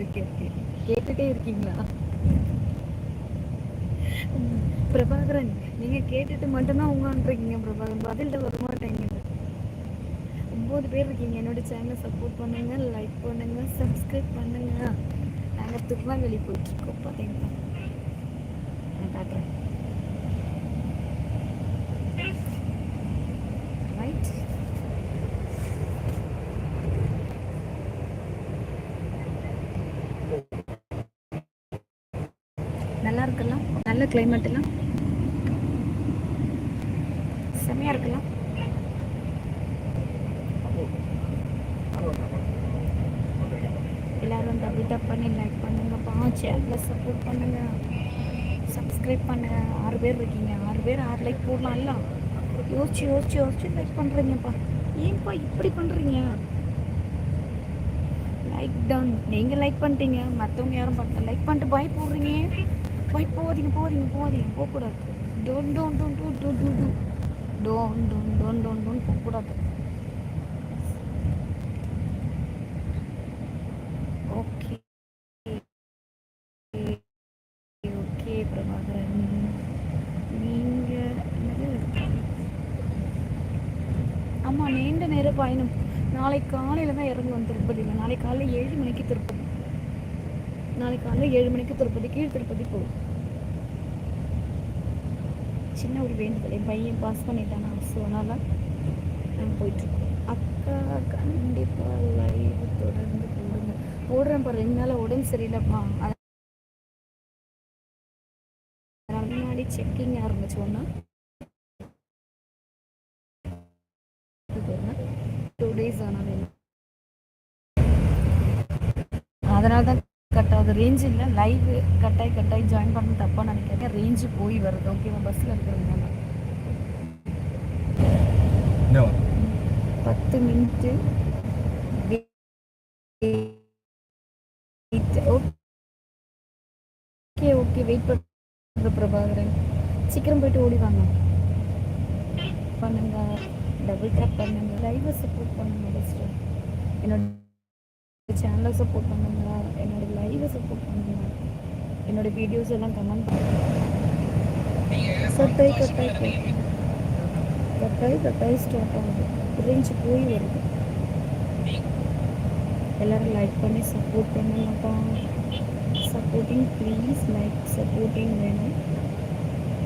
இருக்கு இருக்கு. கேட்டுட்டே இருக்கீங்களா? பிரபாகரன், நீங்க கேட்டுட்டு மட்டும்தான் உங்கன்றீங்க. பிரபாகரன் பதில்கிட்ட வர மாட்டேங்குது. 9 பேர் இருக்கீங்க. என்னோட சேனலை சப்போர்ட் பண்ணுங்க, லைக் பண்ணுங்க, சப்ஸ்கிரைப் பண்ணுங்க. நாங்கள் திருநெல்வேலி போயிட்டு இருக்கோம். பார்த்தீங்களா? நான் காட்டுறேன். ரைட், நல்லா இருக்கலாம். நல்ல கிளைமேட் எல்லாம் செம்மையா இருக்கலாம். எல்லாரும் டபுள் டேப் பண்ணி லைக் பண்ணுங்கப்பா. சேனலை சப்போர்ட் பண்ணுங்க, சப்ஸ்கிரைப் பண்ணுங்க. 6 பேர் இருக்கீங்க. 6 பேர் 6 லைக் போடலாம்ல. யோசிச்சு யோசிச்சு யோசிச்சு லைக் பண்ணுறீங்கப்பா. ஏன்ப்பா இப்படி பண்ணுறீங்க? Like down. நீங்கள் லைக் பண்ணிட்டீங்க, மற்றவங்க யாரும் பண்ணல. லைக் பண்ணிட்டு பாய் போடுறீங்க. பாய் போகாதீங்க போகாதீங்க போகாதீங்க, போகக்கூடாது. டோன் டோன் டோன் டோன் டோன் டோன் டோன் டோன் டோன் டோன் டோன் டோன் போகக்கூடாது. ஓகே ஓகே பிரபாகரன், நீங்கள் என்னது? ஆமாம், நீண்ட நேர பயணம். நாளைக்கு காலையில் தான் இறங்குவோம் திருப்பதியில். நாளைக்கு காலையில் 7 மணிக்கு திருப்பதி. நாளைக்கு காலையில் 7 மணிக்கு திருப்பதி, கீழ் திருப்பதி போகும். சின்ன ஒரு வேண்டுதல், என் பையன் பாஸ் பண்ணிட்டானா, ஸோ அதனால் நாங்கள் போயிட்டுருக்கோம். அக்கா கண்டிப்பாக லைவ் தொடர்ந்து போடுங்க. போடுறேன் பாரு. 2 நாள் உடம்பு சரியில்லைப்பா. அதனால் முன்னாடி செக்கிங் ஆரம்பிச்சோன்னா 2 days ஆனாலும் அதனால தான் கட் ஆகுது. ரேஞ்சு இல்லை. லைவ் கட்டாய் ஜாயின் பண்ண தப்பாக நினைக்கிறேன். ரேஞ்சு போய் வருது. ஓகேவா? பஸ்ஸில் இருக்கிறதுனால 10 மினிட்டு ஓகே ஓகே, வெயிட் பண்ணுற பிரபாகரன். சீக்கிரம் போயிட்டு ஓடி வாங்க. பண்ணுங்க, டபுள் டேப் பண்ணுங்க, லைவை சப்போர்ட் பண்ணுங்க. பெஸ்ட்டு என்னோட சேனலை சப்போர்ட் பண்ணுங்க, என்னோட லைவை சப்போர்ட் பண்ணுங்க, என்னோட வீடியோஸ் எல்லாம் கமெண்ட் பண்ணுங்க. கட்டாய் ஸ்டார்ட் ஆகுது. ரேஞ்சு போய் வருது. எல்லோரும் லைக் பண்ணி சப்போர்ட் பண்ணுங்கப்பா. Supporting please. லைக் சப்போர்ட்டிங் வேணும்.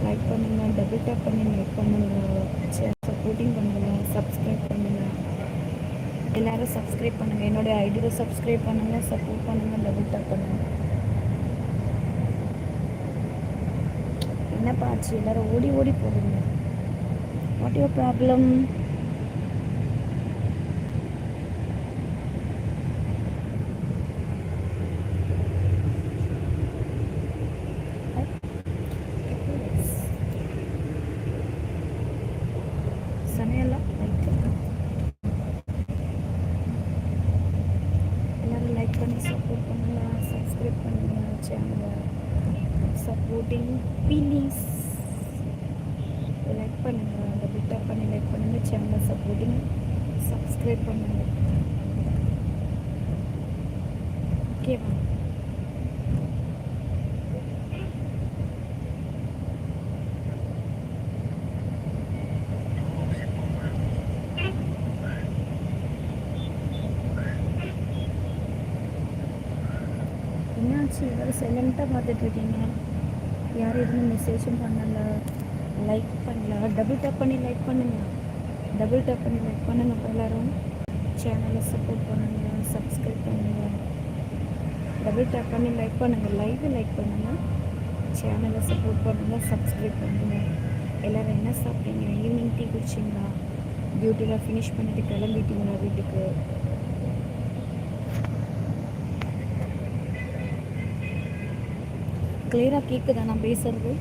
லைக் பண்ணுங்கள், டபுள் டேப் பண்ணி லைக் பண்ணுங்கள், சப்போர்ட்டிங் பண்ணுங்கள், சப்ஸ்கிரைப் பண்ணுங்கள். எல்லோரும் சப்ஸ்கிரைப் பண்ணுங்கள். என்னோடய ஐடியில் சப்ஸ்கிரைப் பண்ணுங்கள், சப்போர்ட் பண்ணுங்கள், டபுள் டேப் பண்ணுங்கள். என்னப்பா ஆச்சு? எல்லோரும் ஓடி ஓடி போடுங்க. What your problem? சமையலாம் எல்லோரும் லைக் பண்ணி சப்போர்ட் பண்ணுங்கள், சப்ஸ்கிரைப் பண்ணுங்கள் சேனலை. Supporting please. லைக் பண்ணுங்கள், டபுள் டேப் பண்ணி லைக் பண்ணுங்கள், சேனலை சப்போர்ட்டிங் சப்ஸ்கிரைப் பண்ணுங்கள். ஓகேவா? என்னாச்சு? எல்லோரும் சைலண்ட்டாக பார்த்துட்ருக்கீங்க. யாரும் எதுவும் மெசேஜும் பண்ணலை, லைக் பண்ணல. டபுள் டேப் பண்ணி லைக் பண்ணுங்கள், டபுள் டேப் பண்ணி லைக் பண்ணுங்கள். இப்போ எல்லோரும் சேனலை சப்போர்ட் பண்ணுங்கள், சப்ஸ்கிரைப் பண்ணுங்கள். டபுள் டேப் பண்ணி லைக் பண்ணுங்கள், லைவை லைக் பண்ணுங்கள், சேனலை சப்போர்ட் பண்ணுங்கள், சப்ஸ்கிரைப் பண்ணுங்கள். எல்லோரும் என்ன சாப்பிட்டீங்க? ஈவினிங் டீ குடிச்சிங்களா? டியூட்டிலாம் ஃபினிஷ் பண்ணிவிட்டு கிளம்பிட்டீங்களா வீட்டுக்கு? கிளியராக கேட்குதா நான் பேசுகிறது?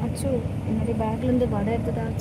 அச்சோ, என்னுடைய பேக்லேருந்து வடை எடுத்துட்டா.